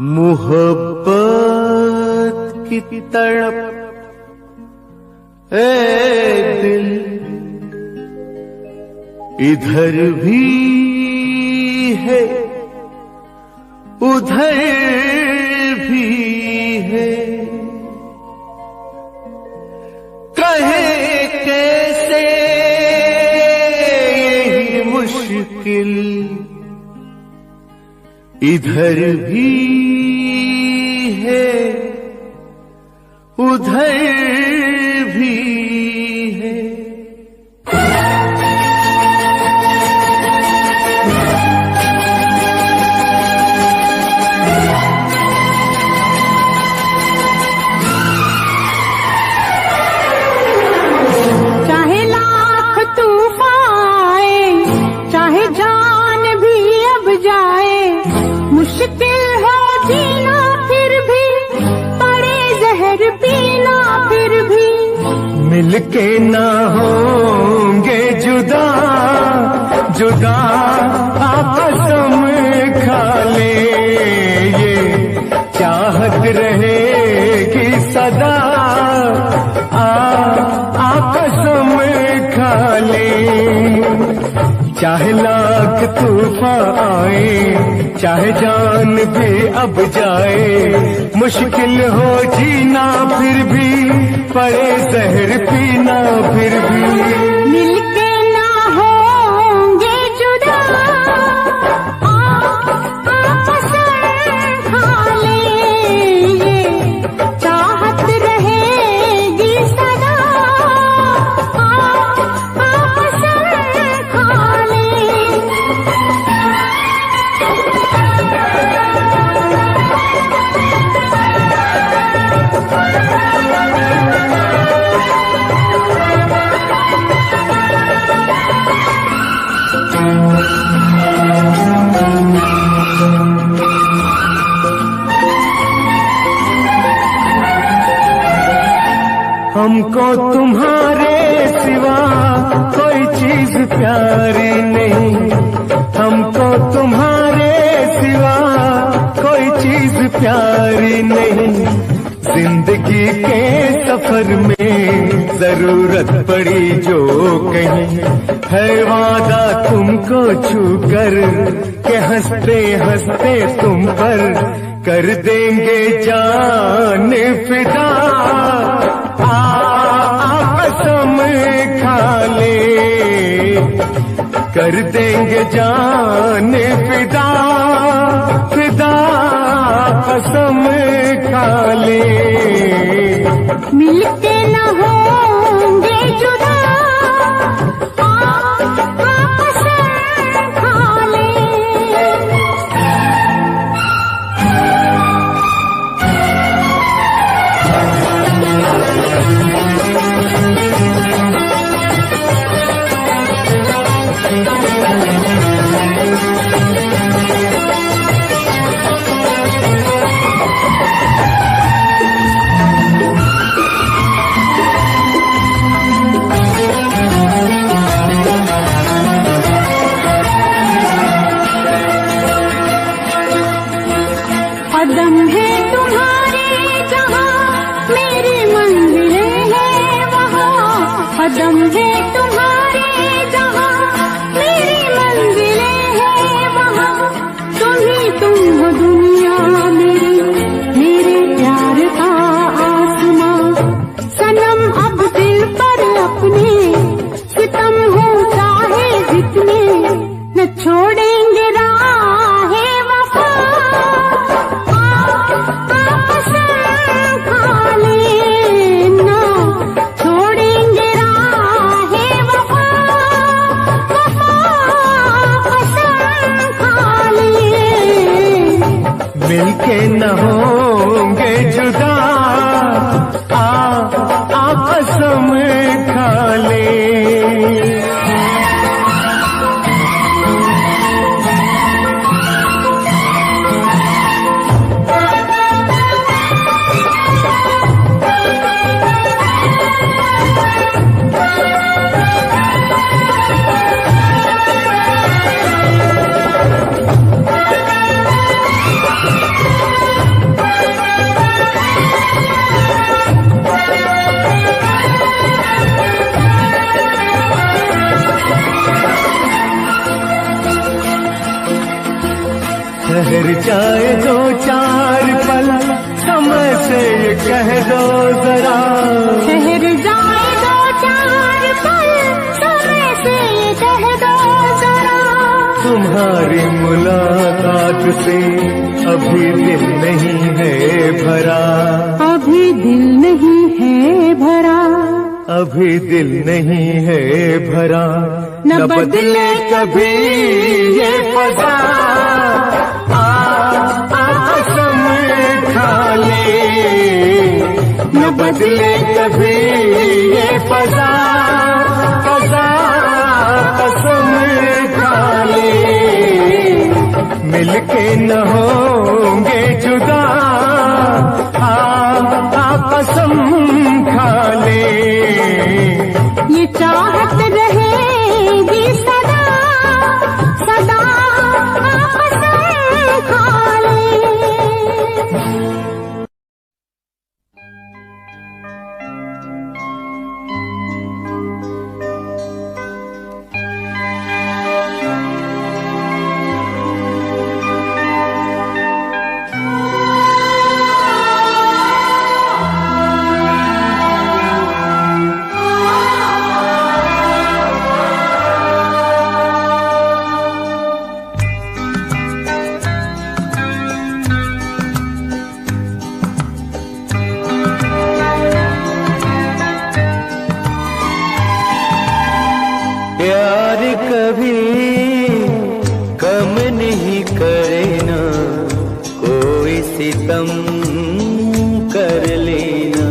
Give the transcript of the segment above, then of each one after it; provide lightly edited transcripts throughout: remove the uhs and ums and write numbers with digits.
मोहब्बत की तड़प ए दिल इधर भी है उधर भी है, कहे कैसे यही मुश्किल इधर भी है उधर भी है। चाहे लाख तूफान आए, चाहे जान भी अब जाए, मुश्किल हो जीना फिर भी, पड़े जहर पीना फिर भी, मिलके ना होंगे जुदा जुदा कसम खा ले, ये चाहत रहेगी सदा कसम खा ले। चाहे लाख तूफान आए, चाहे जान भी अब जाए, मुश्किल हो जीना फिर भी, पड़े जहर पीना फिर भी, मिलके ना होंगे जुदा कसम खा ले, ये चाहत रहेगी सदा कसम खा ले। हमको तुम्हारे सिवा कोई चीज प्यारी नहीं, हमको तुम्हारे सिवा कोई चीज प्यारी नहीं। जिंदगी के सफर में जरूरत पड़ी जो कहीं, है वादा तुमको छूकर के हंसते हंसते तुम पर कर देंगे जान फिदा कसम खा ले, कर देंगे जान फिदा फिदा कसम खा ले। मिलके न होंगे जुदा कसम खा ले। कदम है तुम्हारे जहाँ मेरी मंजिलें हैं वहाँ, कदम है तुम्हारे जहाँ मेरी मंजिलें हैं वहाँ, तुम ही तुम हो दुनिया मेरी, मेरे प्यार का आसमां। सनम अब दिल पर अपने सितम हो चाहे जितने, न छोड़ेंगे राहे वफा कसम खा ले, ना छोड़ेंगे राहे वफा कसम खा ले। मिलके न होंगे जुदा कसम खा ले। ठहर जाए दो चार पल, समय से ये कह दो जरा। ठहर जाए दो चार पल, समय से ये कह दो जरा। तुम्हारी मुलाकात से अभी दिल नहीं है भरा, अभी दिल नहीं है भरा, अभी दिल नहीं है भरा। न बदले कभी ये फजा, कसम खा ले। न बदले कभी ये फजा, कसम खा ले। मिलके न होंगे जुदा, कसम खा ले। ये चाहत रहेगी सदा सदा, कसम खा ले। प्यार कभी कम नहीं करे ना, कोई सितम कर लेना।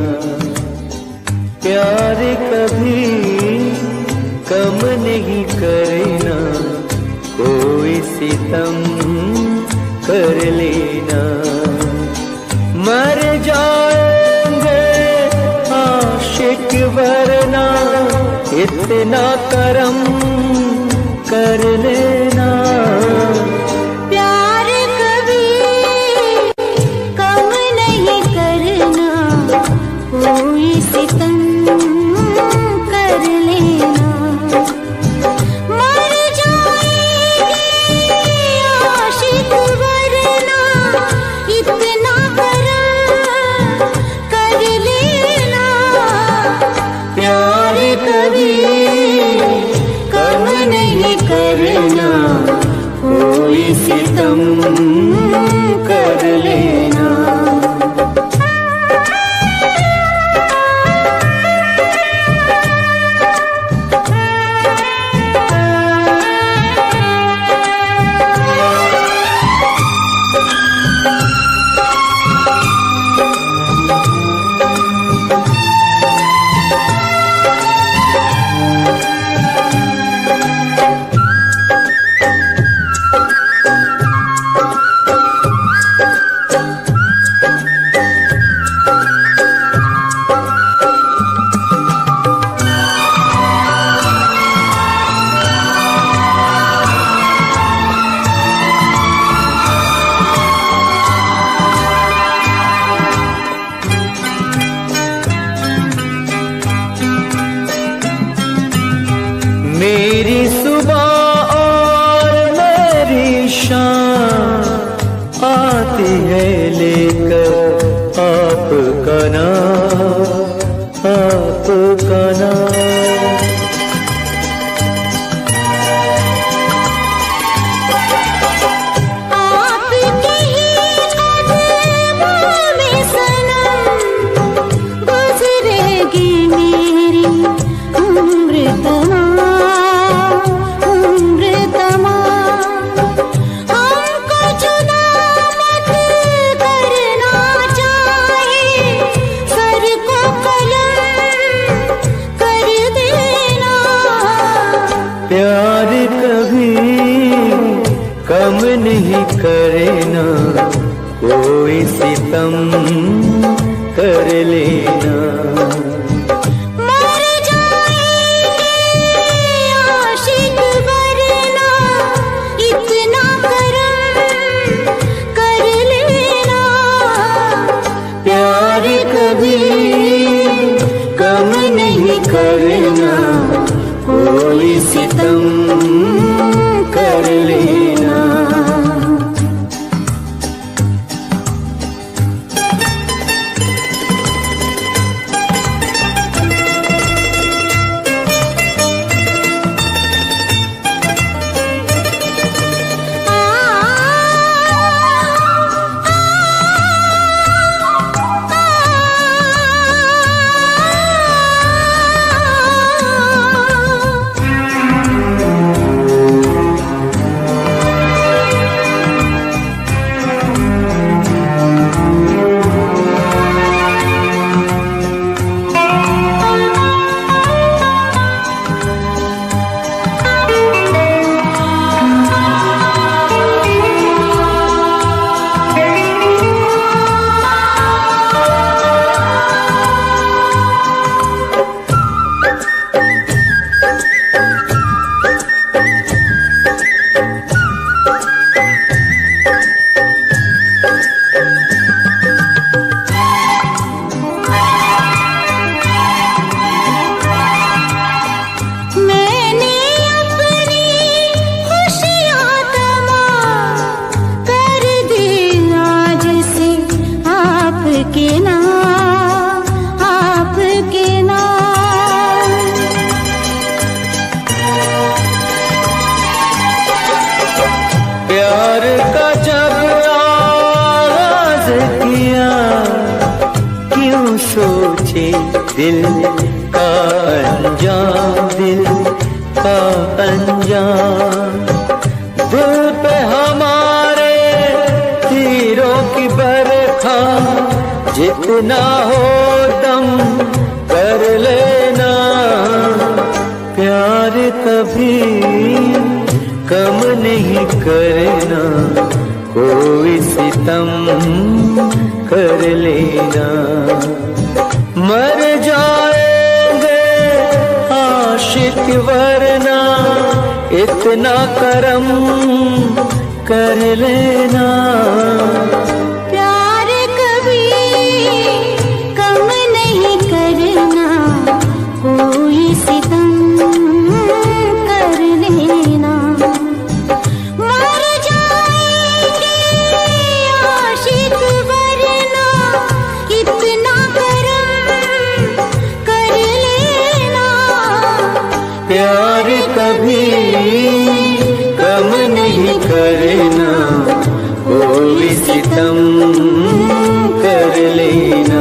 प्यार कभी कम नहीं करे ना, कोई सितम कर लेना। मर जाएंगे आशिक वरना, इतना करम कर लेना। प्यार कभी कम नहीं करना, कोई सितम कर लेना। मर जाएंगे आशिक वरना, इतना करम कर लेना। प्यार कभी कम नहीं करना, कोई सितम कर लेना। मेरी सुबह और मेरी शाम आती है लेकर आपका नाम, आपका नाम। आपके ही कदमों में सनम, गुजरेगी मेरी उम्र तमाम, उम्र तमाम। हमको जुदा मत करना चाहे, सर को कलम कर देना। प्यार कभी कम नहीं करना, कोई सितम कर लेना। मर जाएंगे आशिक वरना, इतना करम कर लेना। प्यार कभी कम नहीं करना, कोई सितम कर लेना। दिल का अंजाम, दिल का अंजाम। दिल पे हमारे तीरों की बरखा, जितना हो दम कर लेना। प्यार कभी कम नहीं करना, कोई सितम कर लेना। मर जाएंगे आशिक वरना, इतना करम कर लेना। प्यार कभी कम नहीं करना, कोई सितम कर लेना। मर जाएंगे आशिक वरना, इतना करम कर लेना। प्यार कभी कम नहीं करना, कोई सितम कर लेना।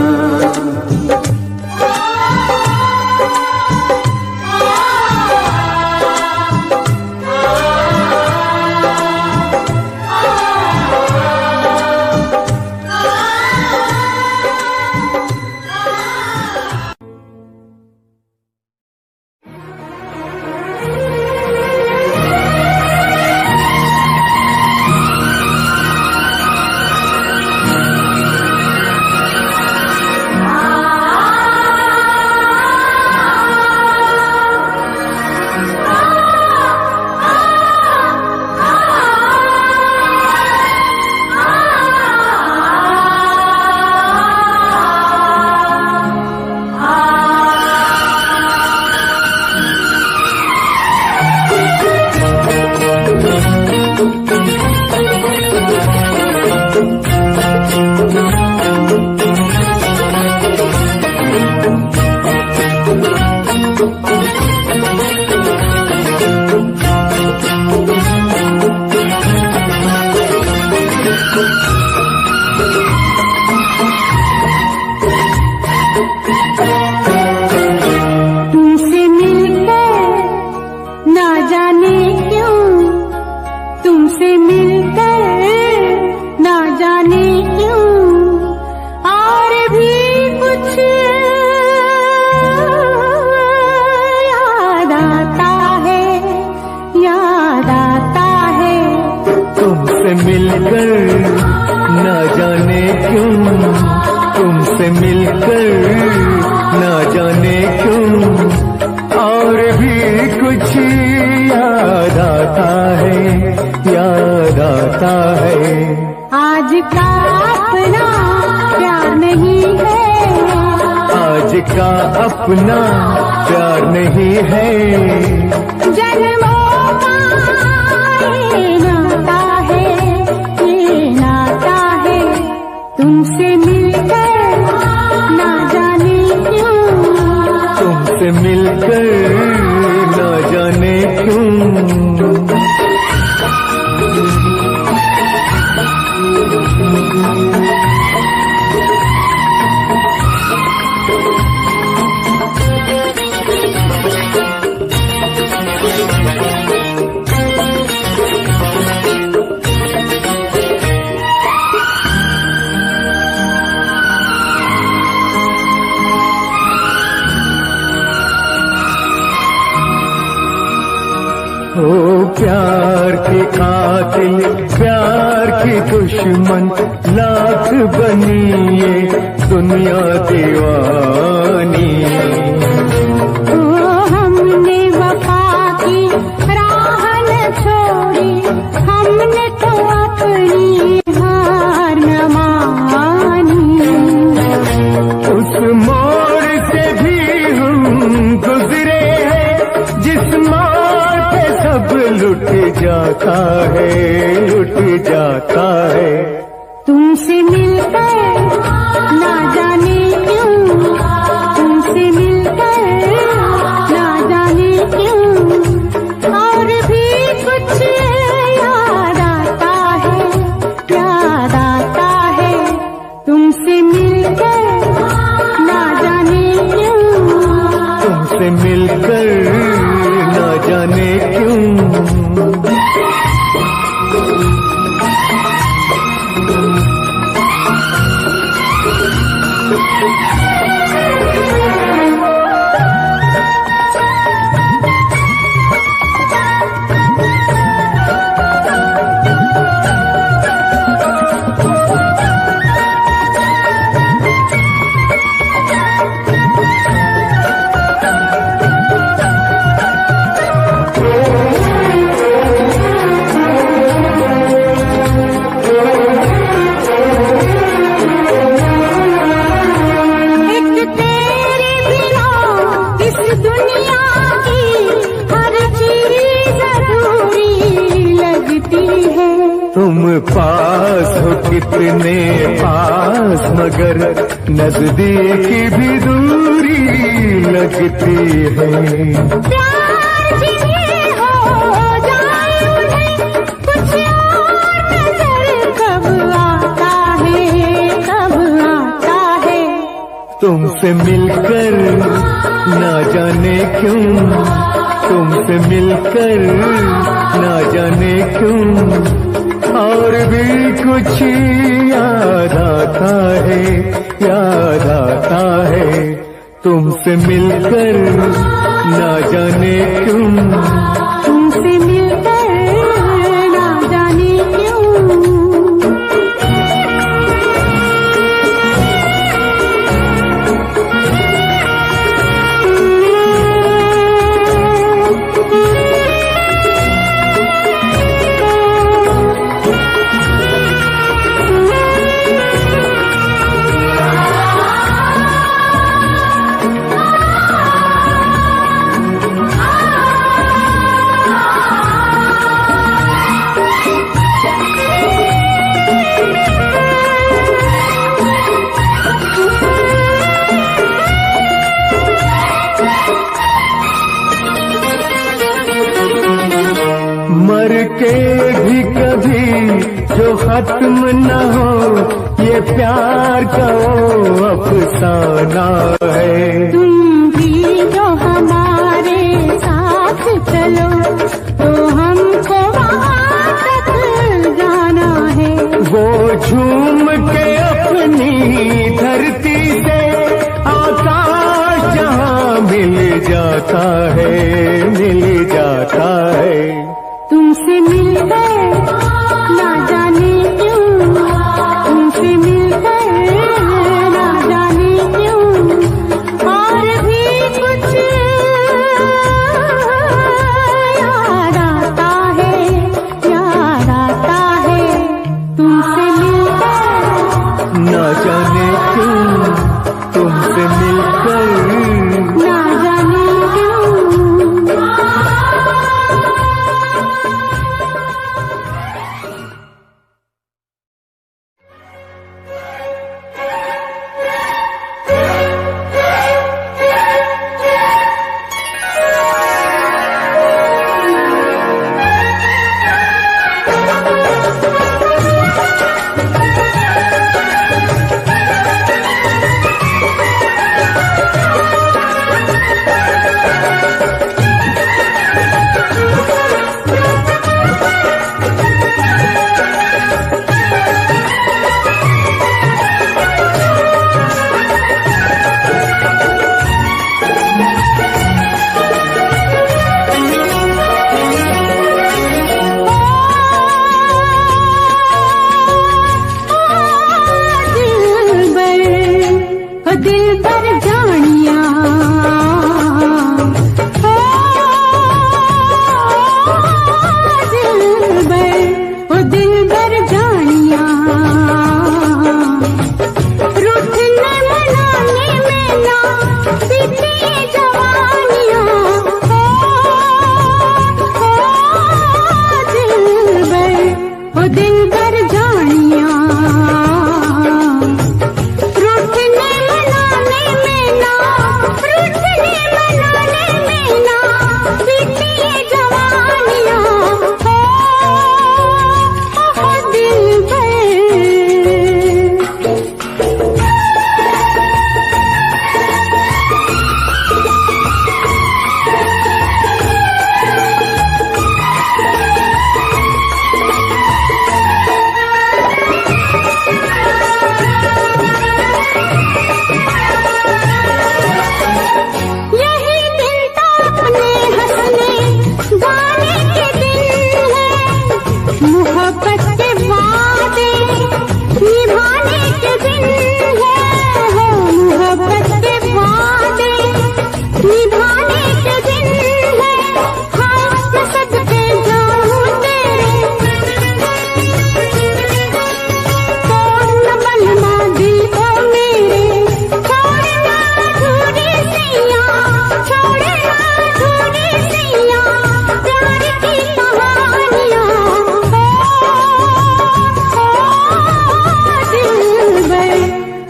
तुमसे मिलकर ना जाने क्यों, तुमसे मिलकर ना जाने क्यों, और भी कुछ याद आता है, याद आता है। तुमसे मिलकर ना जाने क्यों, तुमसे मिलकर ना जाने क्यों, और भी कुछ याद आता है, याद आता है। आज का अपना प्यार नहीं है, आज का अपना प्यार नहीं है। जन्मों का ये नाता है, ये नाता है। तुमसे मिलकर ना जाने क्यों, तुमसे मिलकर ना जाने क्यों। ओ प्यार की कातिल, प्यार की दुश्मन, लाख बनी ये दुनिया दीवानी। ओ हमने वफा की राह न छोड़ी, हमने तो अपनी हार न मानी। उस मोड़ से भी हम गुजरे हैं, जिस मोड़ पे सब लुट जाता है, लुट जाता है। तुमसे मिलकर ना जाने क्यों, तुमसे मिलकर ना जाने क्यों, और भी कुछ याद आता है, याद आता है। तुमसे मिलकर ना जाने क्यों। तुम पास हो कितने पास मगर नजदीक भी दूरी लगती है। प्यार जिन्हें हो जाए उन्हें कुछ और नजर कब आता है। तुमसे मिलकर ना जाने क्यों, तुमसे मिलकर ना जाने क्यों और भी कुछ याद आता है। तुमसे मिलकर ना जाने क्यों, तुमसे मिलकर ना जाने क्यों। मर के भी कभी जो खत्म न हो ये प्यार का वो अफसाना है। तुम भी जो हमारे साथ चलो तो हमको वहाँ तक जाना है। वो झूम के अपनी धरती से आकाश जहाँ मिल जाता है। तुमसे मिलकर ना जाने क्यों, तुमसे मिलकर ना जाने क्यों और भी कुछ याद आता है। तुमसे मिलकर ना जाने क्यों, तुमसे मिलकर ना जाने क्यों।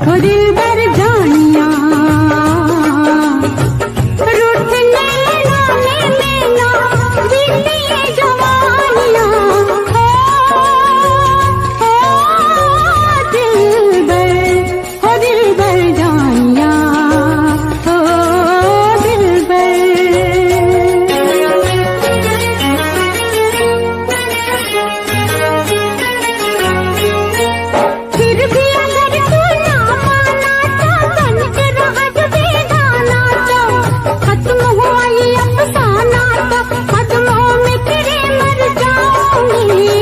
ओ दिल भर जानिया रूठने लाने में ना बीती ये जवानियां दिल भर जानिया दिल फिर भी अगर तू ना माना तो बन के रहा जो बेगाना तो खत्म हुआ ये अफसाना तो कदमों में तेरे मर जाऊंगी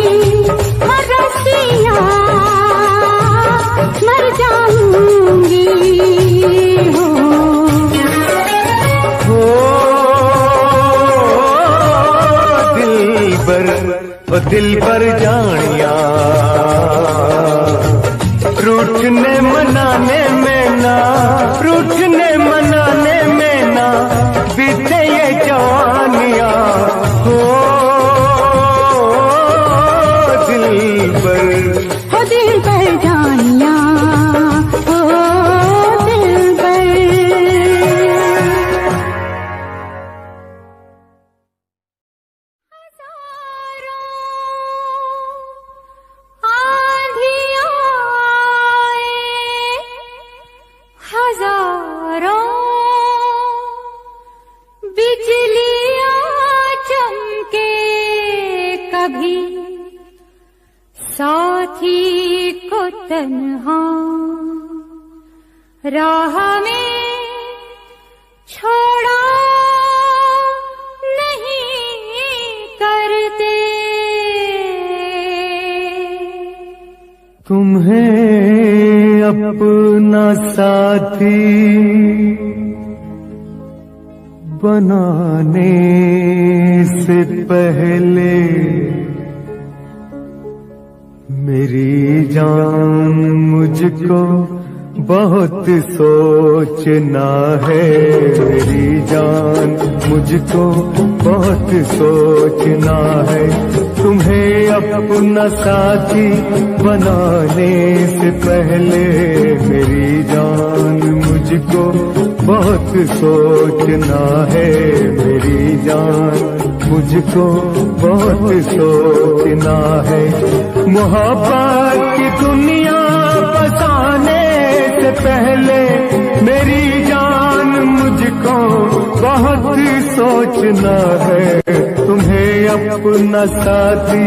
रसिया मर जाऊंगी हो दिल पर जानिया रूठने मनाने में ना रूठने मनाने में ना बीते ये जवानियां हो दिल पर जानिया हो दिल पर हजारों बिजलियां चमके कभी साथी को तन्हा राह में छोड़ा नहीं करते तुम्हें अपना साथी बनाने से पहले मेरी जान मुझको बहुत सोचना है मेरी जान मुझको बहुत सोचना है तुम्हें अपना साथी बनाने से पहले मेरी जान मुझको बहुत सोचना है मेरी जान मुझको बहुत सोचना है मोहब्बत की दुनिया बसाने से पहले मेरी जान मुझको बहुत सोचना है तुम्हें अपना साथी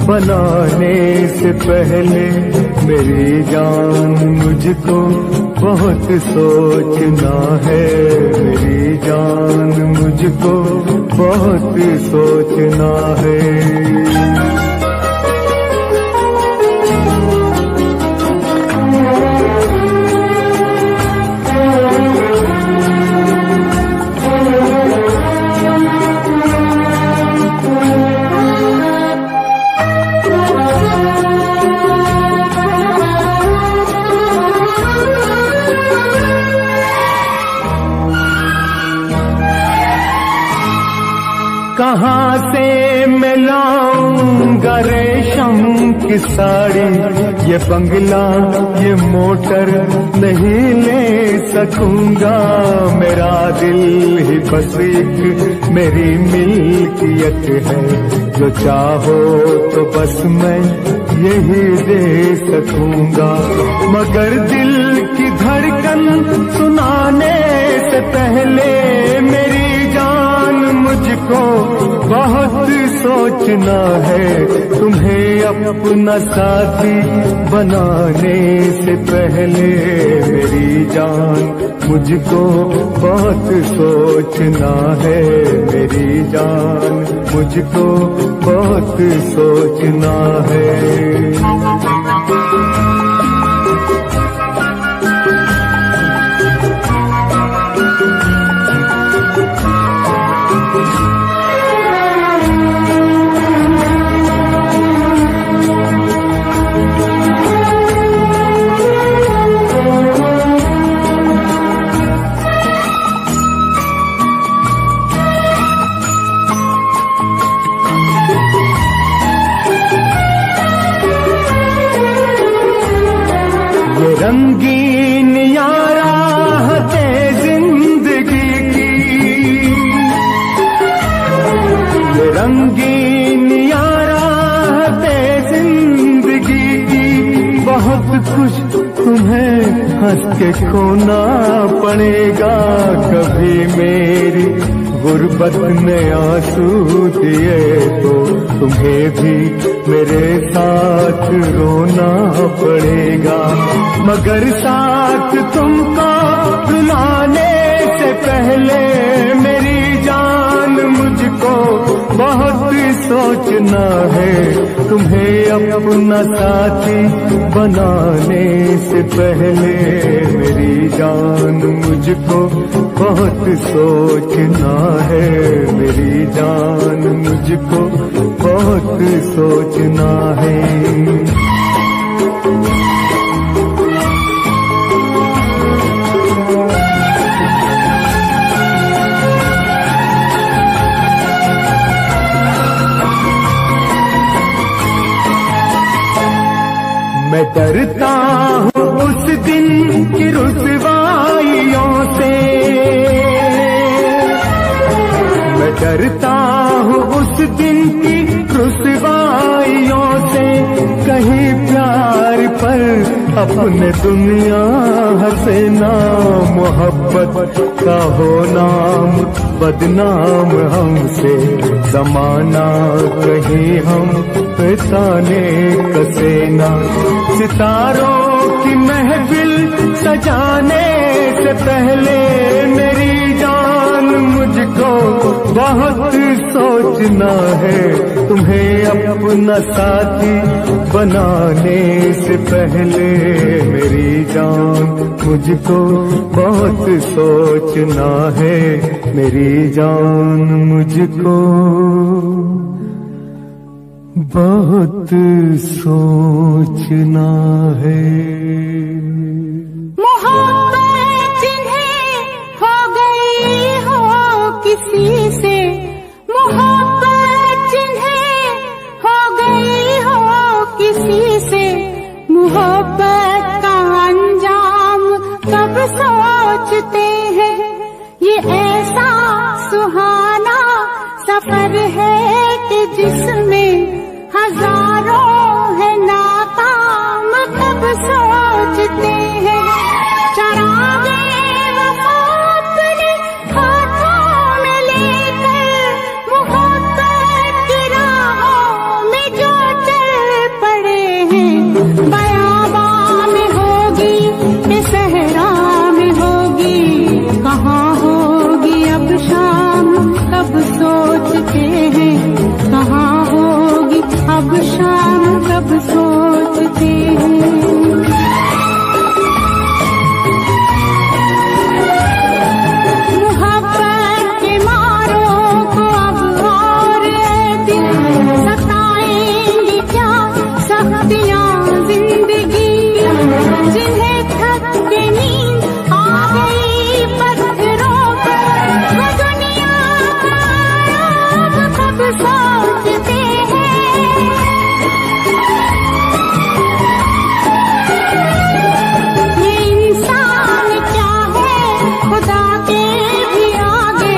बनाने से पहले मेरी जान मुझको बहुत सोचना है मेरी जान मुझको बहुत सोचना है कहाँ से मैं लाऊंगा रेशम की साड़ी ये बंगला ये मोटर नहीं ले सकूंगा मेरा दिल ही बस एक मेरी मिल्कियत है जो चाहो तो बस मैं यही दे सकूंगा मगर दिल की धड़कन सुनाने से पहले मेरी जान मुझको बहुत सोचना है तुम्हें अपना साथी बनाने से पहले मेरी जान मुझको बहुत सोचना है मेरी जान मुझको बहुत सोचना है ये रंगीन यारा है जिंदगी की, ये रंगीन यारा है जिंदगी की। बहुत कुछ तुम्हें हंस के खोना पड़ेगा, कभी मेरी गुर्बत में आंसू दिए तो तुम्हें भी मेरे साथ रोना पड़ेगा। मगर साथ तुमको रुलाने से पहले मेरी जान मुझको बहुत सोचना है। तुम्हें अपना साथी बनाने से पहले मेरी जान मुझको बहुत सोचना है। मेरी जान मुझको बहुत सोचना है। मैं डरता हूँ उस दिन की रुसवाइयों से, मैं डरता हूँ उस दिन की रुसवाइयों से। कहीं प्यार पर अपने दुनिया हंसे ना, मोहब्बत का हो नाम बदनाम हमसे। जमाना कहीं हम पे ताने कसे ना, सितारों की महफिल सजाने से पहले मेरी जान मुझको बहुत सोचना है। तुम्हें अपना साथी बनाने से पहले मेरी जान मुझको बहुत सोचना है। मेरी जान मुझको बहुत सोचना है। मोहब्बत जिन्हें हो गई हो किसी से, मोहब्बत जिन्हें हो गई हो किसी से, मोहब्बत का अंजाम कब सोचते हैं। ये ऐसा सुहाना सफर है कि जिसमें हजारों है नाकाम कब सोचते हैं। चरागे वफा अपने हाथों में लेकर, मोहब्बत की राहों में जो चल पड़े हैं। बयाबां में होगी कि सहरा में होगी, कहाँ होगी अब शाम कब सोचते हैं। कहाँ होगी अब शाम कब सोचते हैं। मोहब्बत के मारों को अब और दिन सताएंगी क्या सख्तियां जिंदगी, जिन्हें थक के नींद आ गई पत्थरों पर, वो दुनिया का कब सोचते हैं। ये इंसान क्या है खुदा के भी आगे,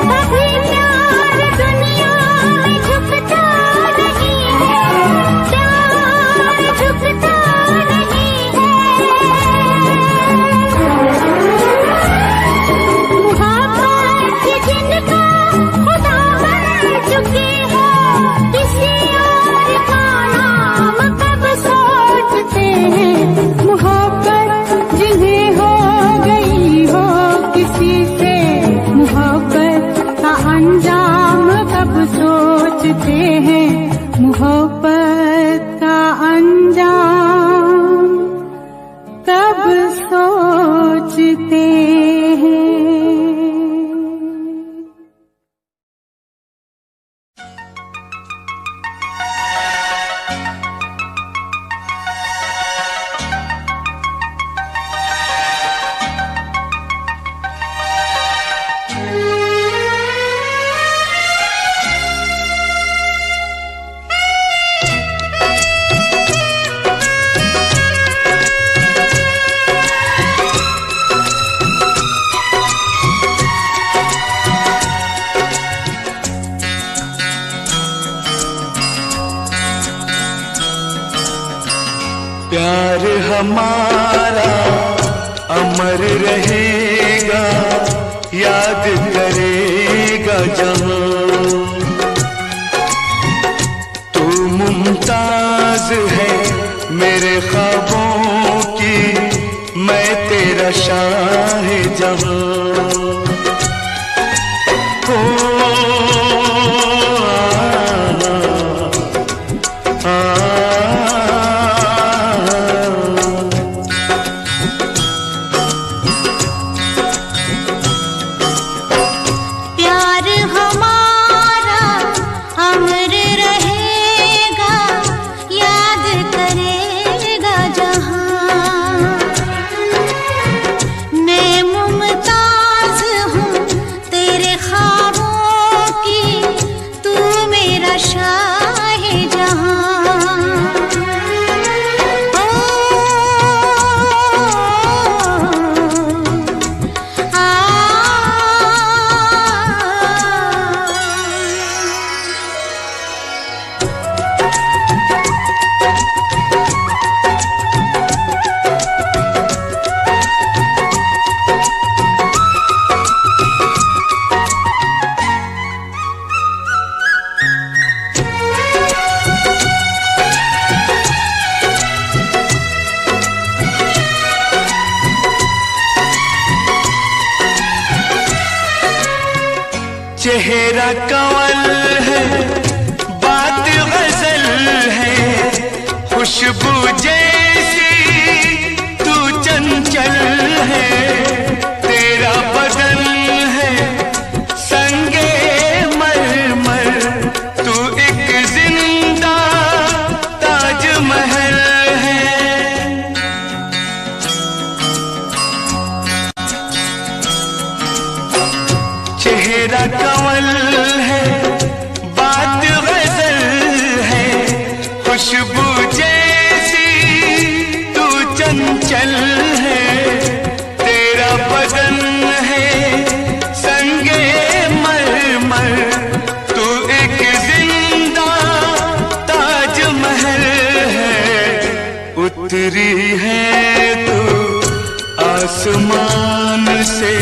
कभी प्यार दुनिया में झुकता नहीं है, प्यार झुकता नहीं है। मोहब्बत जिनका खुदा बन चुकी हो, किसी और का नाम कब सोचते हैं। मोहब्बत जिन्हें हो गई हो किसी से, मोहब्बत का अंजाम कब सोचते हैं। मोहब्बत का अंजाम कब सोचते हैं। हमारा अमर रहेगा, याद करेगा जहां। तू मुमताज है मेरे ख्वाबों की, मैं तेरा शाह जहां। प्यार हमारा अमर रहेगा, याद करेगा जहां। मैं मुमताज हूँ तेरे ख्वाबों की, तू मेरा शाह जहां। चेहरा कंवल है, बात गजल है, खुशबू जैसी तू चंचल है। तेरा बदन है संगे मरमर, तू एक जिंदा ताजमहल है। चेहरा कंवल है, बात गजल है, खुशबू जैसी तू चंचल है। तेरा बदन है संगे मरमर, तू एक जिंदा ताजमहल है। उतरी है तू आसमान से,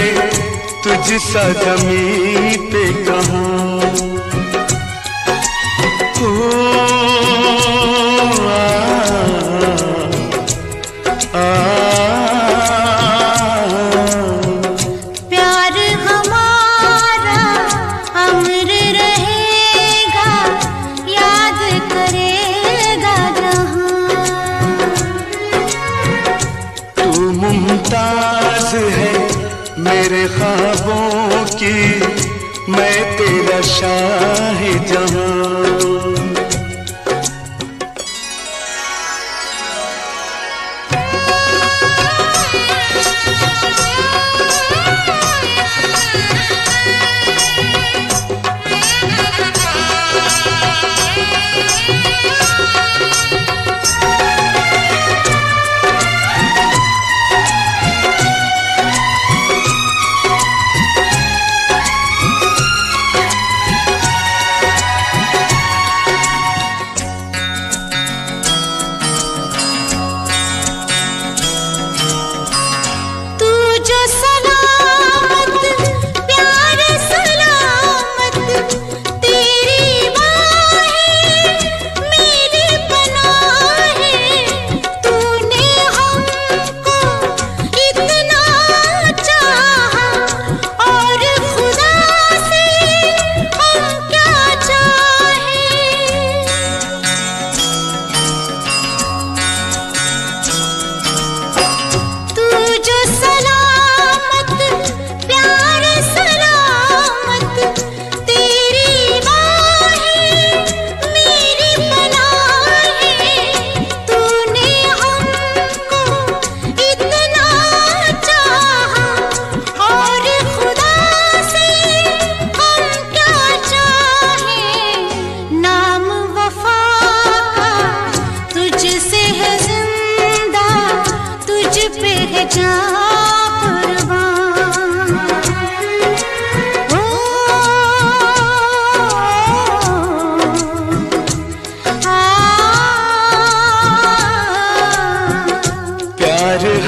तुझ सा ज़मीं पे कहाँ। प्यार हमारा अमर रहेगा, याद करेगा जहां। तू मुमताज है मेरे ख्वाबों की, मैं तेरा शाह जहां।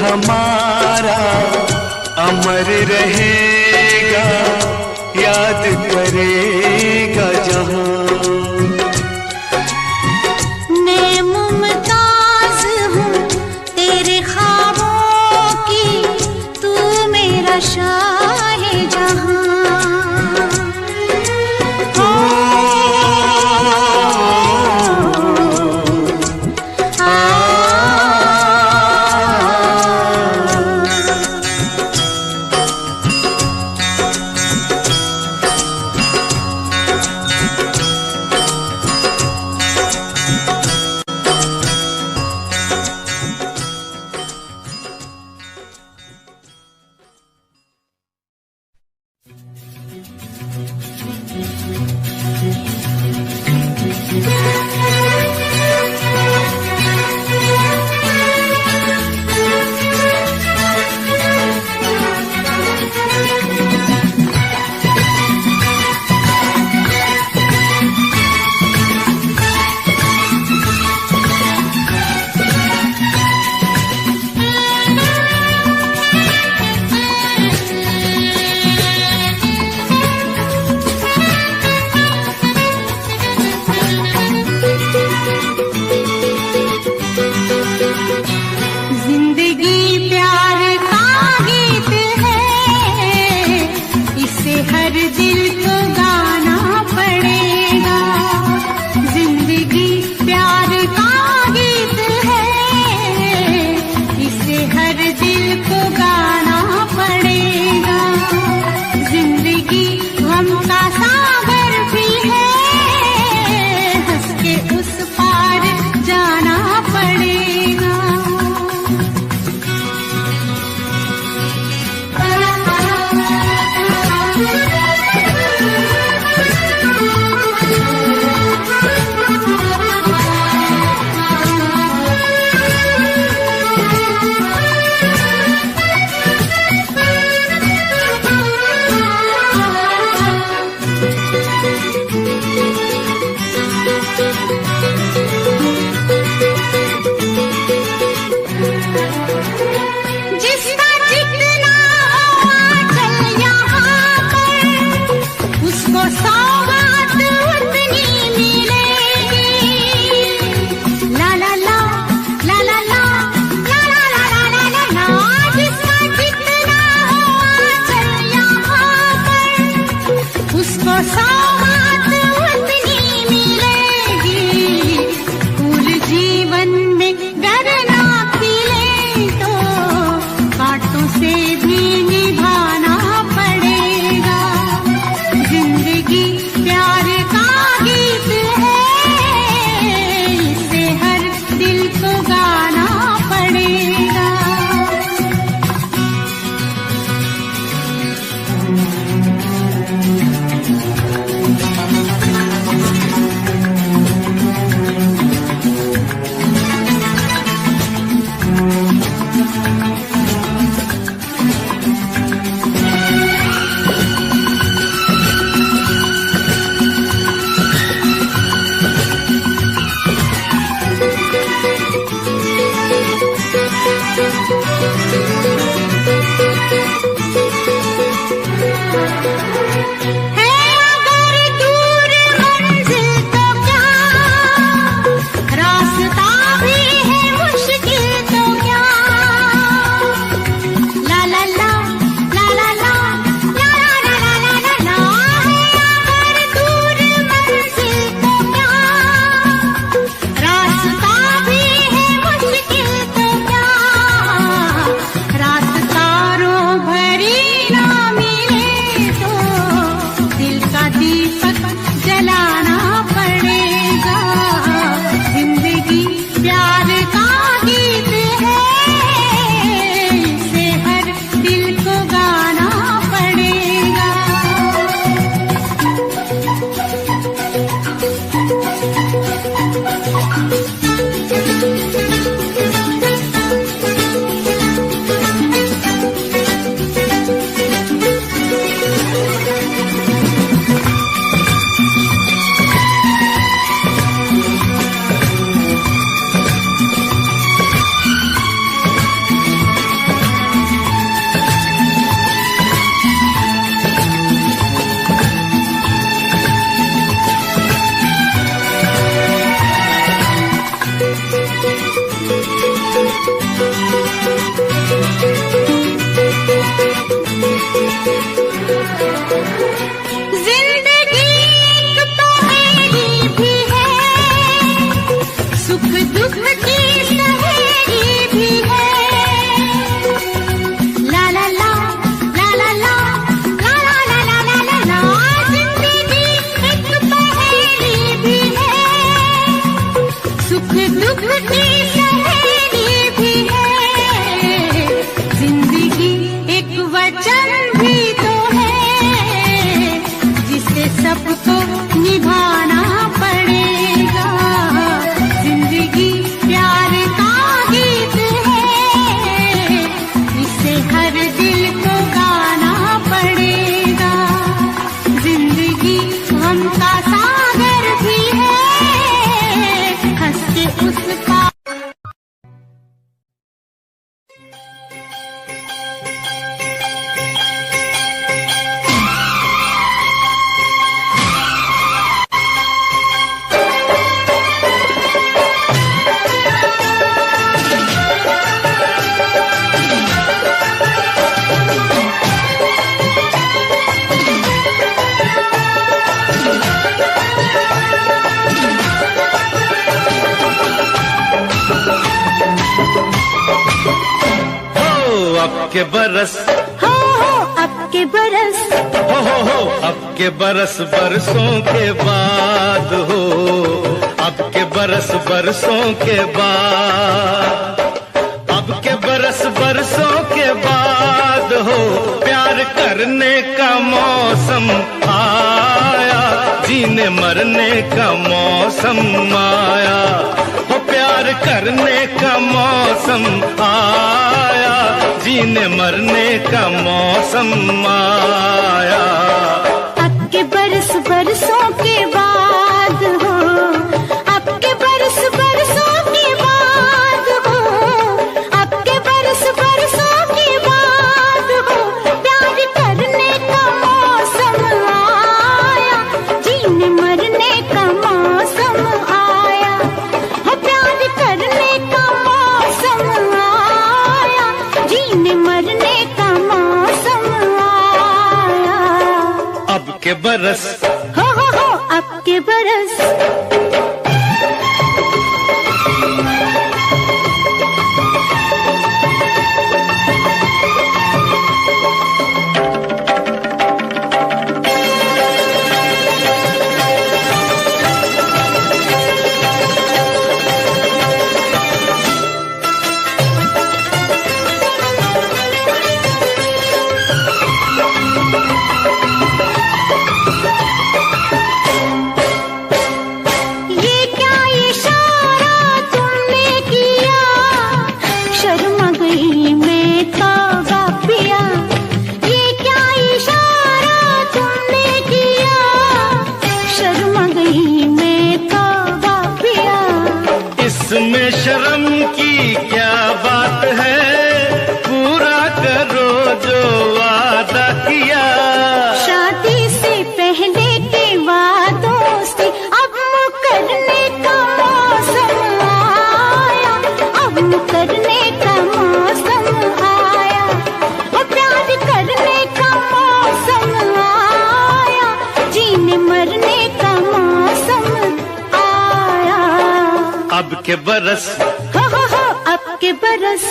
हमारा अमर रहेगा, याद करेगा जहां। मैं मुमताज हूँ तेरे ख्वाबों की, तू मेरा शाहे जहां। अब के बरस हो अब के बरस हो अब के बरस बरसों के बाद हो अब के बरस बरसों के बाद अब के बरस बरसों के बाद हो प्यार करने का मौसम आया जीने मरने का मौसम आया हो प्यार करने का मौसम आया जीने मरने का मौसम आया अब के बरस बरसों के बाद हो अब के बरस बरसों के बाद हो अब के बरस बरसों के बाद हो प्यार करने का मौसम आया जीने मरने का मौसम आया हो प्यार करने का मौसम आया जीने मरने का मौसम आया अब के बरस हो अब के बरस इसमें शर्म की क्या बात है पूरा करो जो वादा किया शादी से पहले के वादों से अब मुकरने का मौसम आया अब मुकरने का मौसम आया वो प्यार करने का मौसम आया जीने मरने का मौसम आया अब के बरस हो अब के बरस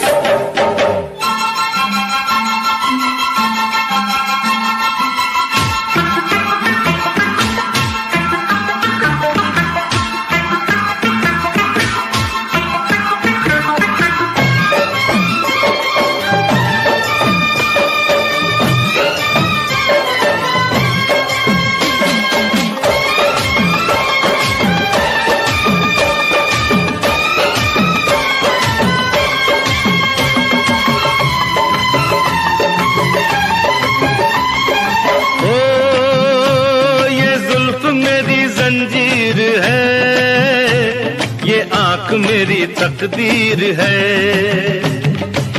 मेरी तकदीर है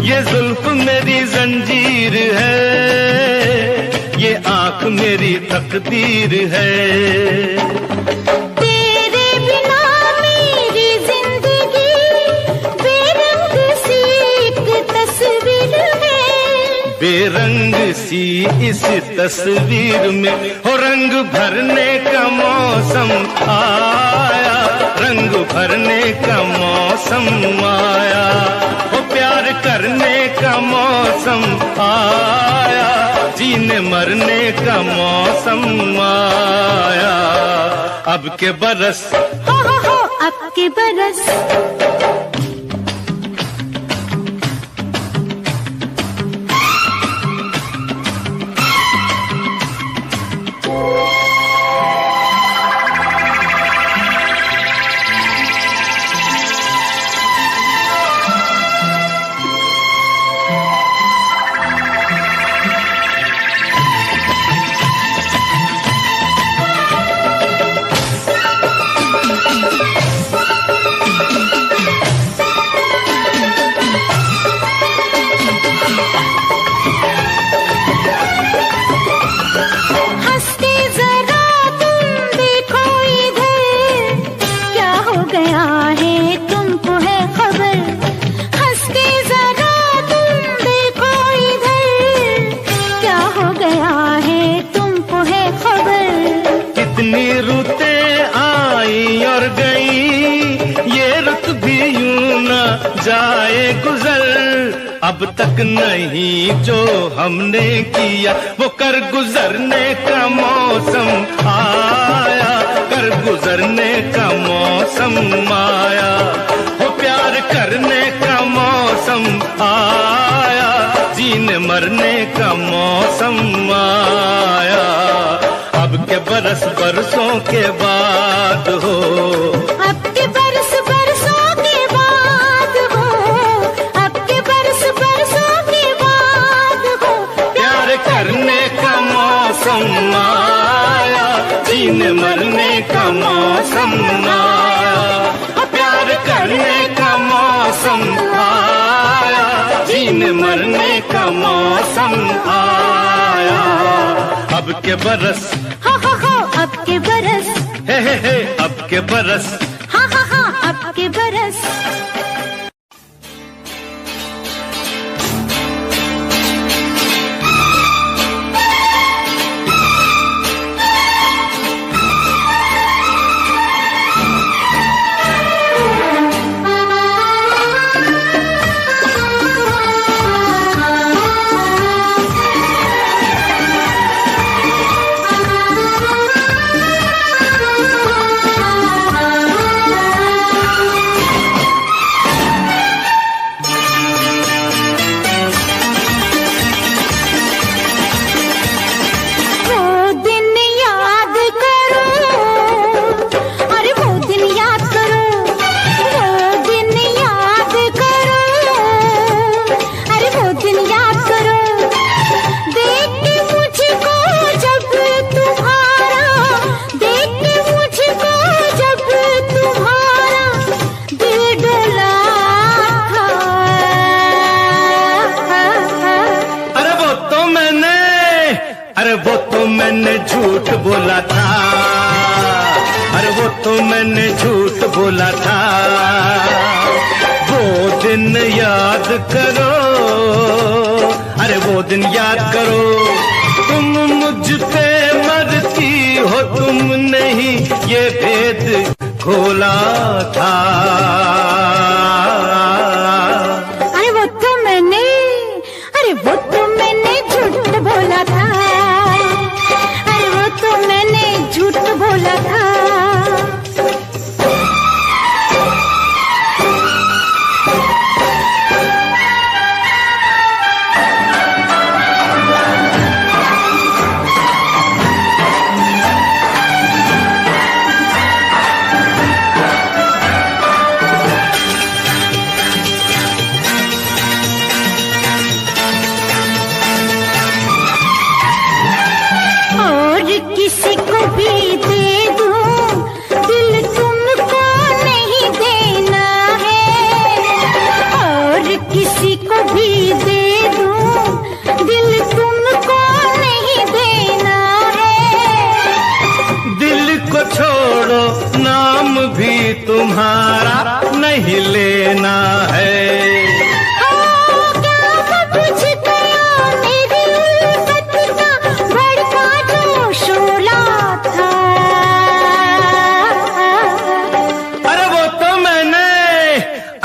ये जुल्फ मेरी जंजीर है ये आंख मेरी तकदीर है तेरे बिना मेरी जिंदगी बेरंग सी एक तस्वीर है बेरंग सी इस तस्वीर में हो रंग भरने का मौसम आया रंग भरने का मौसम आया वो प्यार करने का मौसम आया जीने मरने का मौसम आया अब के बरस हो अब के बरस हंसते जरा तुम देखो इधर, क्या हो गया है तुमको है खबर। हंसते जरा तुम देखो इधर, क्या हो गया है तुमको है खबर। कितनी रुतें आई और गई, ये रुत भी यूं न जाए गुजर। अब तक नहीं जो हमने किया वो कर गुजरने का मौसम आया, कर गुजरने का मौसम आया। वो प्यार करने का मौसम आया, जीने मरने का मौसम आया। अब के बरस बरसों के बाद हो, अब के बरस बरसों के बाद हो, अब के बरस बरसों के बाद हो। प्यार करने का मौसम आया, जीने मरने का मौसम आया। प्यार करने का मौसम आया, जीने मरने का मौसम आया। अब के बरस हो अब के बरस, हे अब के बरस, हाँ अब के बरस। झूठ बोला था, अरे वो तो मैंने झूठ बोला था। वो दिन याद करो, अरे वो दिन याद करो। तुम मुझ पे मरती हो, तुम नहीं ये भेद खोला था। अरे वो तो मैंने, अरे वो तो मैंने झूठ बोला था, अरे वो तो मैंने झूठ बोला था। किसी को भी दे दूं, दिल तुमको नहीं देना है। और किसी को भी दे दूं, दिल तुमको नहीं देना है। दिल को छोड़ो, नाम भी तुम्हारा नहीं लेना है।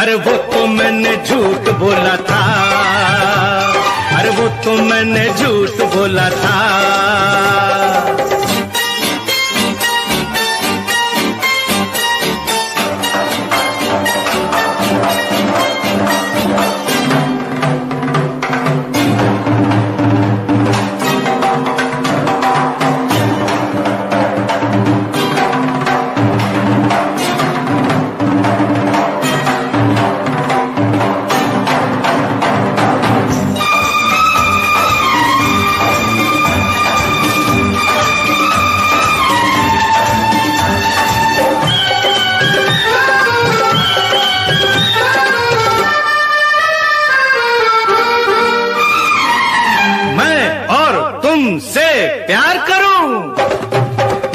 अरे वो तो मैंने झूठ बोला था, अरे वो तो मैंने झूठ बोला था। प्यार करूं,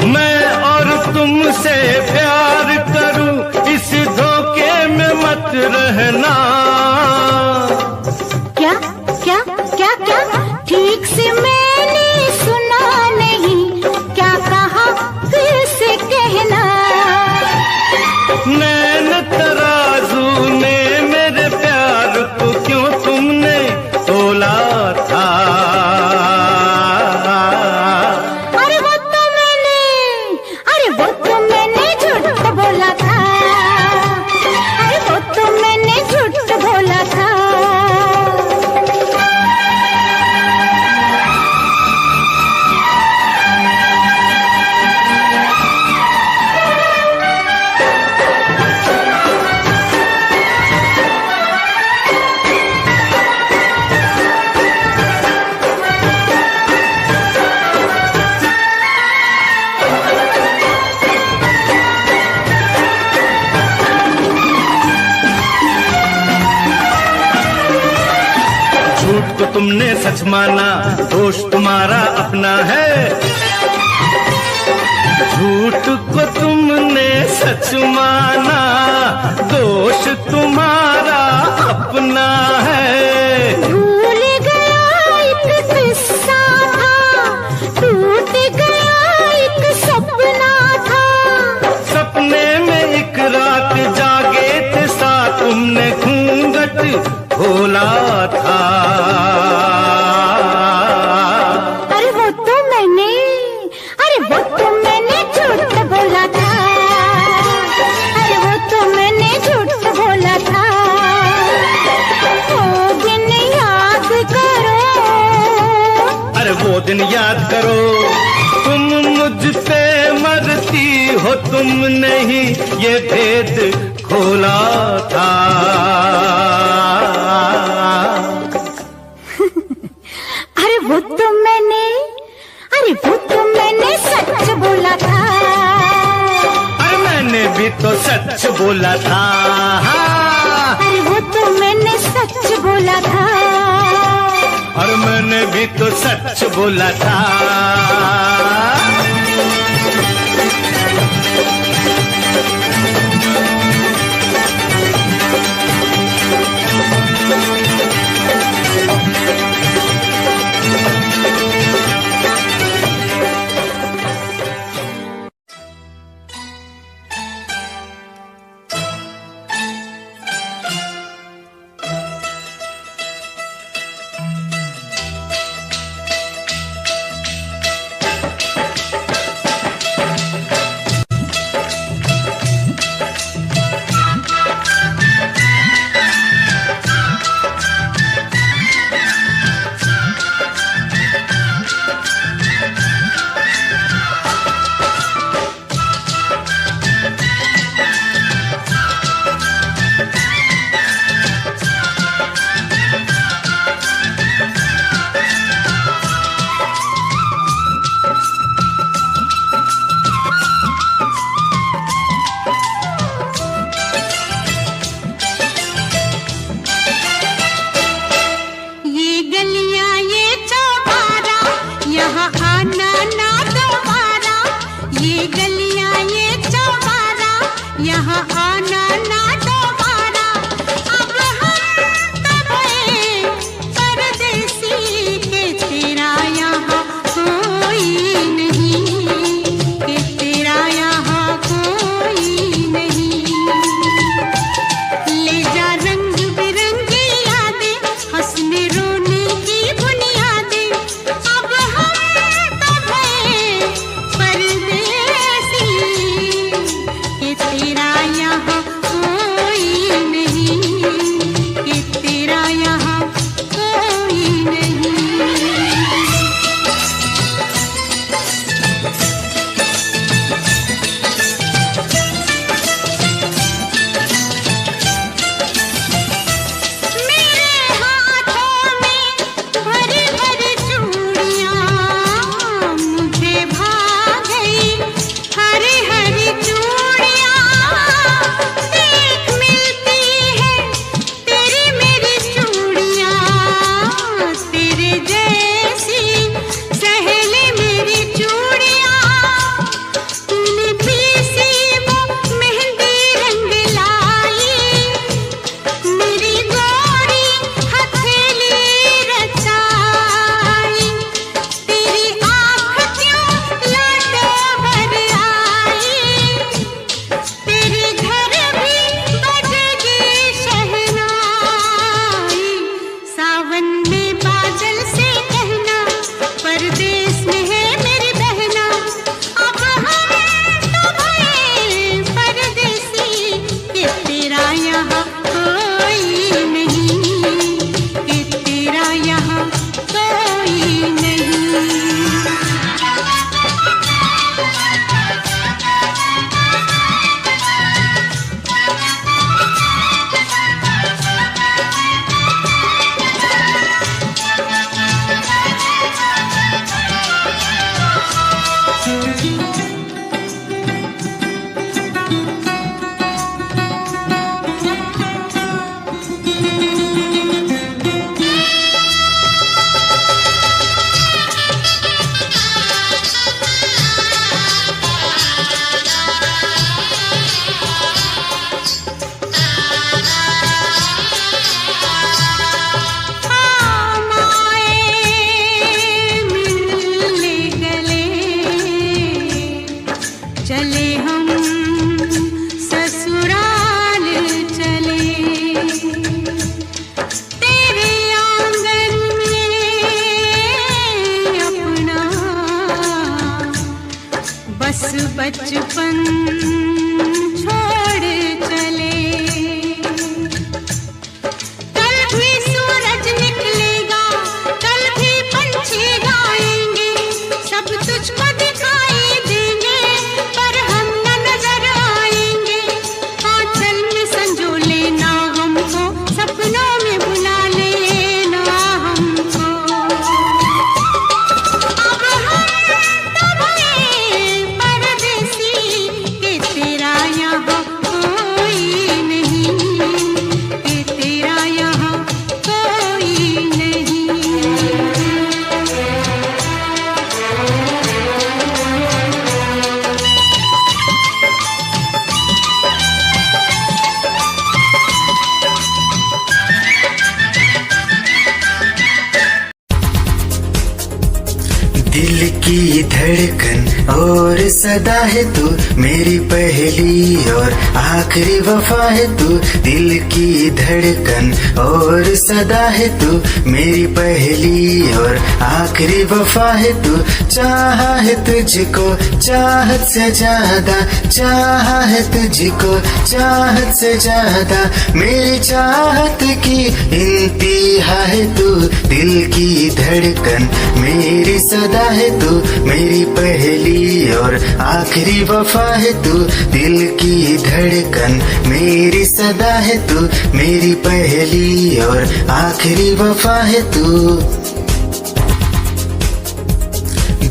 मैं और तुमसे प्यार करूं, इस धोखे में मत रहना। क्या क्या क्या क्या ठीक से मैंने सुना नहीं, क्या कहा फिर से कहना। नैन तराजू ने मेरे प्यार को क्यों तुमने तोला था? अरे वो तो मैंने झूठ बोला था। अरे वो तो मैंने झूठ बोला था। झूठ को तुमने सच माना, दोष तुम्हारा अपना है। झूठ को तुमने सच माना, दोष तुम्हारा अपना है। भूल गया एक किस्सा था, टूट गया एक सपना था। सपने में एक रात जागे थे साथ, तुमने घूंघट खोला था। अरे वो तो मैंने झूठ बोला था। अरे वो तो मैंने झूठ बोला था। वो दिन याद करो। अरे वो दिन याद करो, तुम मुझ पे मरती हो, तुम नहीं ये भेद खोला था। अरे वो तो मैंने सच बोला था। अरे मैंने भी तो सच बोला था। अरे वो तो मैंने सच बोला था। और मैंने भी तो सच बोला था। बचपन छोड़ चले। कल भी सूरज निकलेगा, कल भी पंछी गाएंगे, सब तुझको दिखाई देंगे, पर हम न नजर आएंगे। आंचल में संजो लेना हमको, सपनों में बुला लेना हमको। अब हम तो भले परदेसी के तेरा यहाँ कोई नहीं, के तेरा यहाँ कोई नहीं। दिल की धड़कन और सदा है तू, मेरी पहली और आखिरी वफा है तू। दिल की धड़कन और सदा है तू, मेरी पहली और आखिरी वफा है तू। चाहा है तुझको चाहत से ज्यादा, चाहा है तुझको चाहत से ज्यादा, मेरी चाहत की इंतहा है तू। दिल की धड़कन मेरी सदा है तू, मेरी पहली और आखिरी वफा है तू। दिल की धड़कन मेरी सदा है तू, मेरी पहली और आखिरी वफा है तू।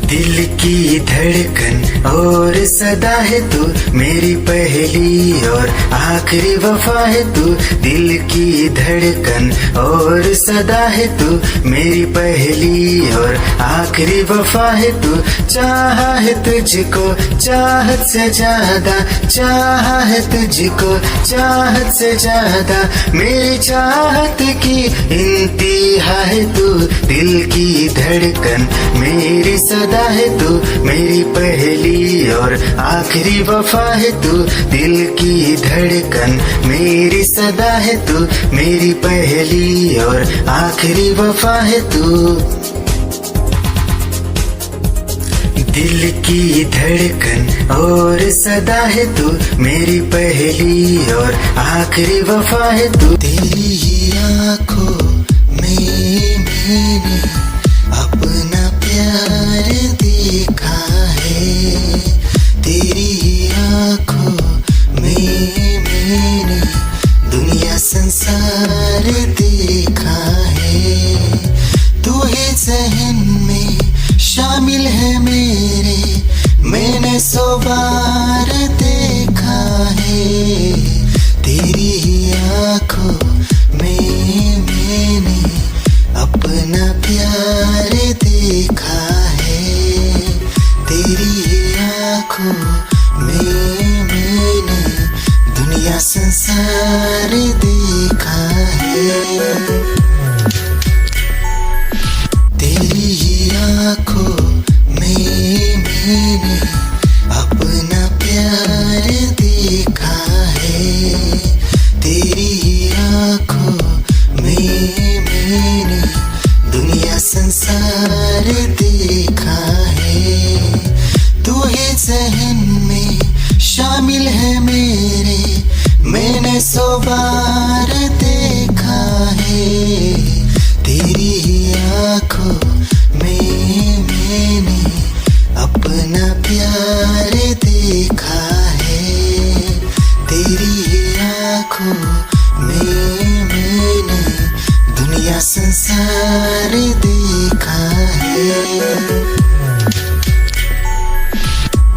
दिल की धड़कन और सदा है तू, मेरी पहली और आखिरी वफा है तू। दिल की धड़कन और सदा है तू, मेरी पहली और आखिरी वफा है तू। चाहा है तुझको चाहत से ज्यादा, चाहा है तुझको चाहत से ज्यादा, मेरी चाहत की इंतहा है तू। दिल की धड़कन मेरी सदा है तू, मेरी पहली और आखिरी वफा है तू। दिल की धड़कन मेरी सदा है तू, मेरी पहली और आखिरी वफा है तू। दिल की धड़कन और सदा है तू, मेरी पहली और आखिरी वफा है तू। तेरी ही आँखों में मैंने अपना प्यार देखा है, तेरी आँखों में मैंने दुनिया संसार देखा है। तू है ज़हन में शामिल है मेरे, मैंने 100 बार देखा है। तेरी आँखों में मैंने अपना प्यार देखा है, तेरी आँखों में मैंने दुनिया संसार देखा है। तेरी आँखों में मैंने अपना प्यार देखा है, तेरी आँखों में मैंने दुनिया संसार देखा है। तू है ज़हन में शामिल है मेरे, मैंने 100 बार देखा है। तेरी आँखों में मैंने अपना प्यार देखा है, तेरी आँखों में मैंने दुनिया संसार देखा है।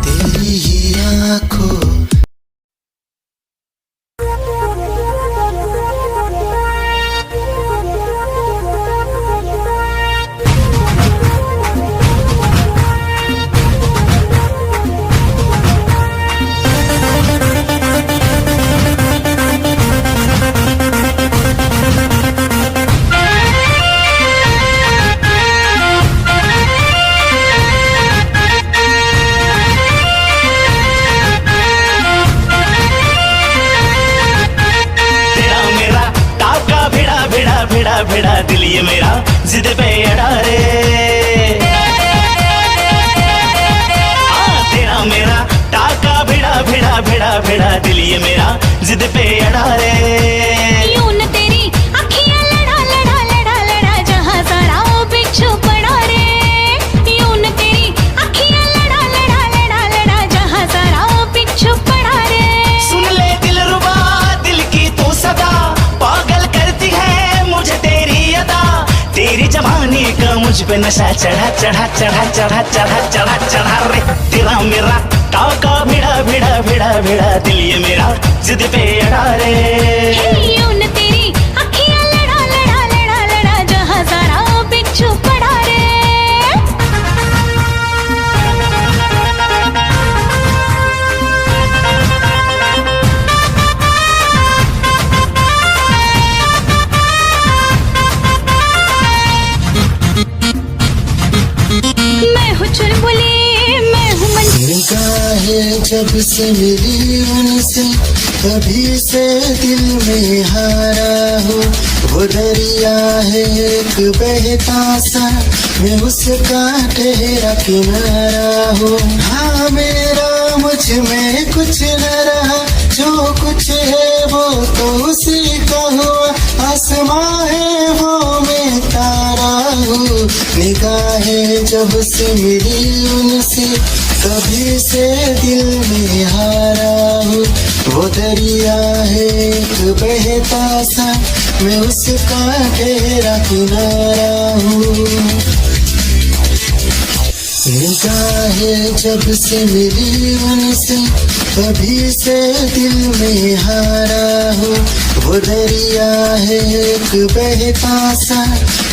तेरी आँखों भिड़ा दिल ये मेरा जिद पे अड़ा रे। तेरा मेरा टाक भिड़ा दिल ये मेरा जिद पे अड़ा रे। यूं न तेरी अखियां लड़ा लड़ा लड़ा लड़ा जहां सारा वो बिच्छू पड़ा रे। यूं न तेरी अखियां लड़ा लड़ा लड़ा लड़ा जहां सारा वो बिच्छू पड़ा रे। सुन ले दिलरुबा दिल की तू सदा, पागल करती है मुझे तेरी अदा। तेरी जवानी का मुझ पे नशा चढ़ा चढ़ा चढ़ा चढ़ा चढ़ा चढ़ा चढ़ा रे। तेरा मेरा टाका भिड़ा भिड़ा भिड़ा भिड़ा दिल ये मेरा जिद पे अड़ा रे। यूं न तेरी अखियां लड़ा लड़ा लड़ा लड़ा जहां सारा वो बिच्छू पड़ा रे। मैं हूँ चुलबुली मैं हूँ मन। निगाहें जब से मिली उनसे तभी से दिल में हारा हो। वो दरिया है एक बहता सा, मैं उसका ठहरा किनारा हो। हाँ मेरा मुझ में कुछ न रहा, जो कुछ है वो तो उसी का हुआ। आसमां है वो मैं तारा हूँ। निगाहें जब से मिली उनसे तभी से दिल में हारा हूँ। वो दरिया है एक बहता सा, मैं उसका ठहरा किनारा हूँ। निगाहें जब से मिली उनसे तभी से दिल में हारा हूँ। वो दरिया है एक बहता सा,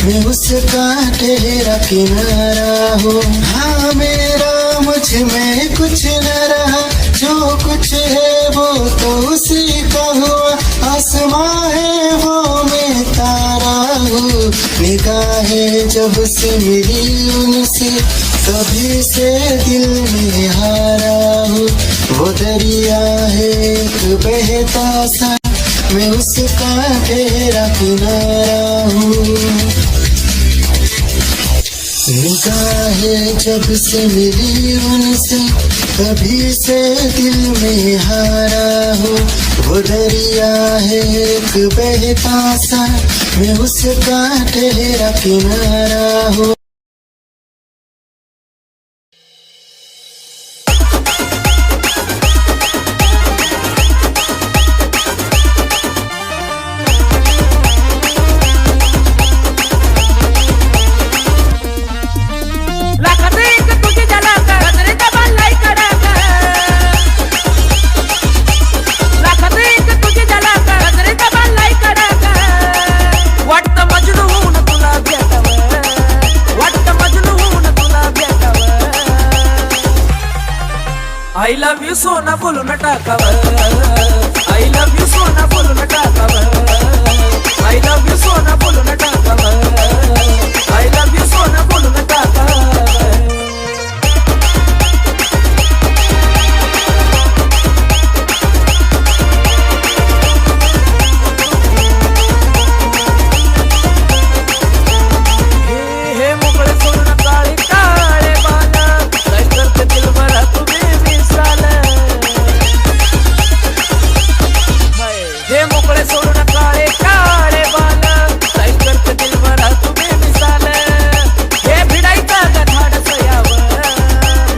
मैं उसका ठहरा किनारा हूँ। हाँ मेरा मुझ में कुछ न रहा, जो कुछ है वो तो उसी का हुआ। आसमां है वो मैं तारा हूँ। निगाहें जब से मिली उनसे तभी से दिल में हारा हूँ। वो दरिया है एक बहता सा, मैं उसका ठहरा किनारा हूँ। निगाहें जब से मिली उनसे तभी से दिल में हारा हूँ। वो दरिया है एक बहता सा, मैं उसका ठहरा किनारा हूँ। I love you सोना बोलो न टाकावर। I love you सोना बोलो न टाकावर। I love you सोना बोलो न टाकावर। I love you सोना बोलो न टाकावर। हे मोकळे सोडून काळे काळे बाल, काय करते दिल भरा तुम्ही मिसाल। हे मोकळे सोडून काळे काळे बाल, काय करते दिल भरा तुम्ही मिसाल। हे भिडायचं का धाडस यावं,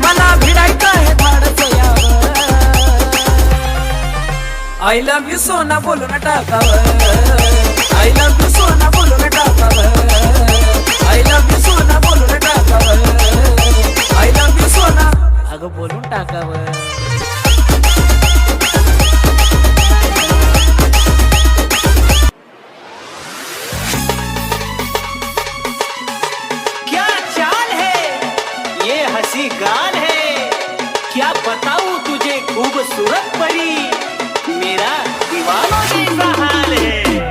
मला भिडायचं हे धाडस यावं। I love you सोना बोलू न टाकावर। I love you सोना बोलू न टाकावर। I love you सोना बोलू न टाकावर। I love you सोना अगं बोलून टाकावर। क्या चाल है ये हंसी गाल है, क्या बताऊं तुझे खूबसूरत परी, मेरा दीवानों जैसा हाल है।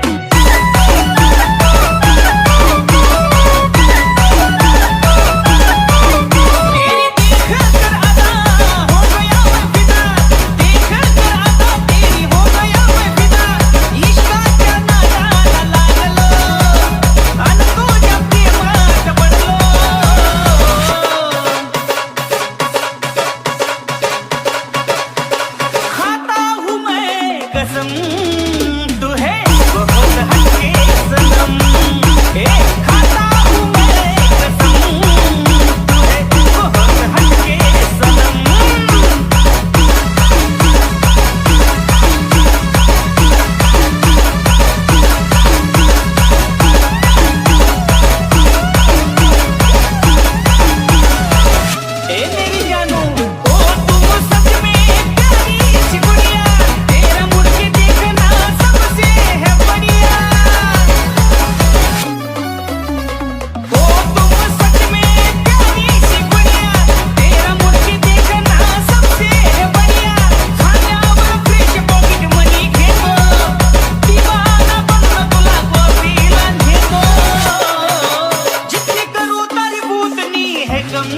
गम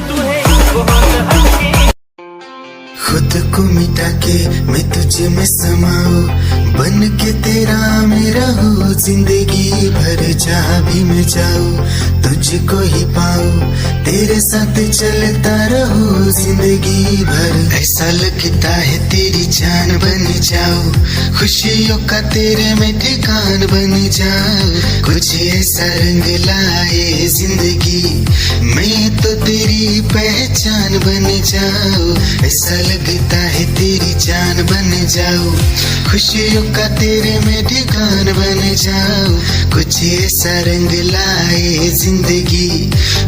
तू है बहुत हल्के। खुद को मिटा के मैं तुझे में समाऊं, बन के तेरा मेरा हो जिंदगी भर। जहाँ भी मैं जाऊं तुझको ही पाऊं, तेरे साथ चलता रहूं जिंदगी भर। ऐसा लगता है तेरी जान बन जाऊं, खुशियों का तेरे में ठिकान बन जाऊं। कुछ ऐसा रंग लाए जिंदगी, मैं तो तेरी पहचान बन जाऊं। ऐसा लगता है तेरी जान बन जाऊं, खुशियों का तेरे में ठिकान बन जाऊं। कुछ ऐसा रंग लाए जिंदगी,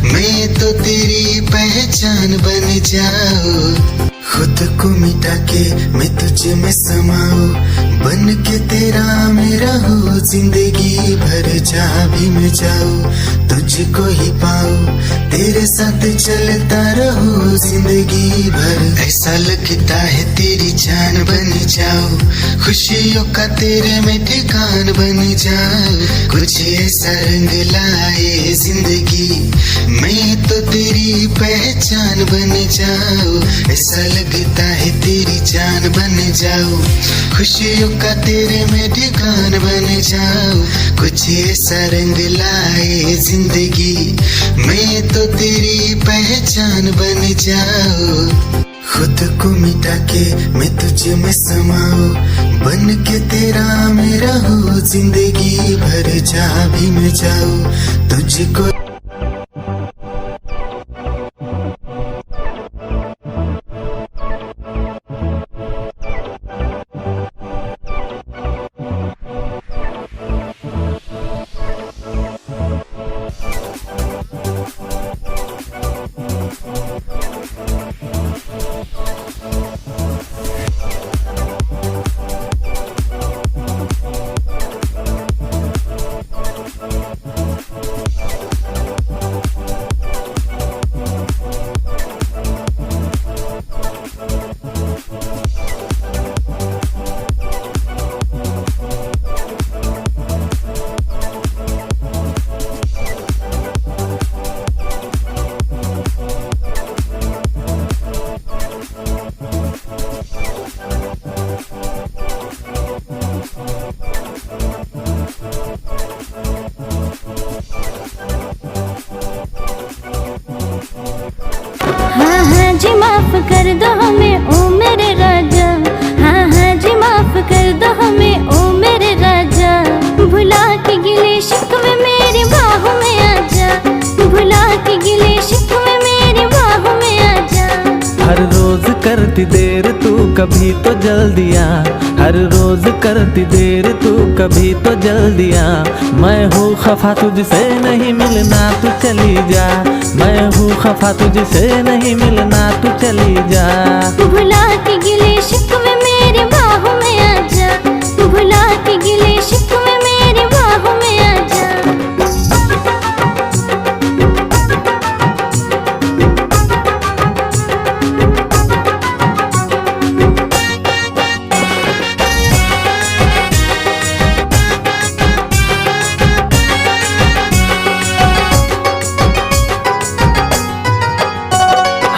मैं तो तेरी पहचान बन जाऊं। खुद को मिटा के मैं तुझे में समाऊं, बन के तेरा मेरा हो जिंदगी भर। जहाँ भी मैं जाऊं तुझको ही पाऊं, तेरे साथ चलता रहूं जिंदगी भर। ऐसा लगता है तेरी जान बन जाऊं, खुशियों का तेरे में ठिकान बन जाऊं। कुछ ऐसा रंग लाए जिंदगी, मैं तो तेरी पहचान बन जाऊं। ऐसा लगता है तेरी जान बन जाऊं, खुशियों का तेरे में ठिकान बन जाऊं। कुछ ऐसा रंग लाए जिंदगी, मैं तो तेरी पहचान बन जाऊं। खुद को मिटा के मैं तुझे में समाऊं, बन के तेरा मेरा हो जिंदगी भर। जहाँ भी मैं जाऊं तुझको जी माफ कर दो हमें ओ मेरे राजा। हाँ हाँ जी माफ कर दो हमें ओ मेरे राजा। भुला के गिले शिकवे मेरी बाहों में आजा, भुला के गिले शिकवे मेरी बाहों में आजा। हर रोज करती देर तू कभी तो जल्दी आ, हर रोज करती देर तू कभी तो जल्दी आ। मैं हूँ खफा तुझसे नहीं मिलना तू चली जा, मैं हूँ खफा तुझसे नहीं मिलना तू चली जा। भुला के गिले शिकवे मेरी बाहों में आजा, भुला के गिले शिकवे मेरी बाहों में आजा।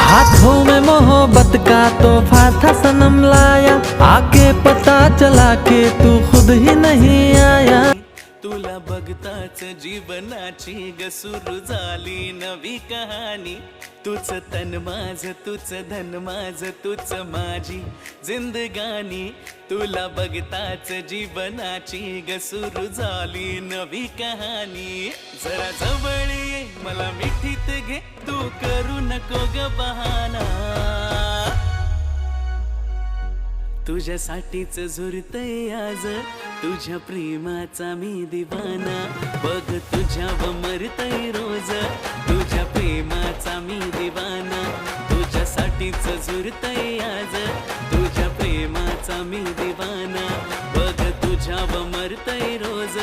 हाथों में मोहब्बत का तोहफा था सनम लाया, आके पता चला के तू खुद ही नहीं आया। तुला बघताच जीवनाची ग सुरू झाली नवी कहाणी। तुझ तन माझ तुझ धन माझ तुझ माझी जिंदगानी। तुला बघताच जीवनाची ग सुरू झाली नवी कहाणी। जरा जवळ ये मला मिठीत घे तू करू नको ग बहाना। तुझ्यासाठीच झुरतय आज तुझ्या प्रेमाचा मी दिवाना। बघ तुझ्यावर मरतय रोज तुझ्या प्रेमाचा मी दिवाना। तुझ्यासाठीच झुरतय आज तुझ्या प्रेमाचा मी दिवाना। बघ तुझ्यावर मरतय रोज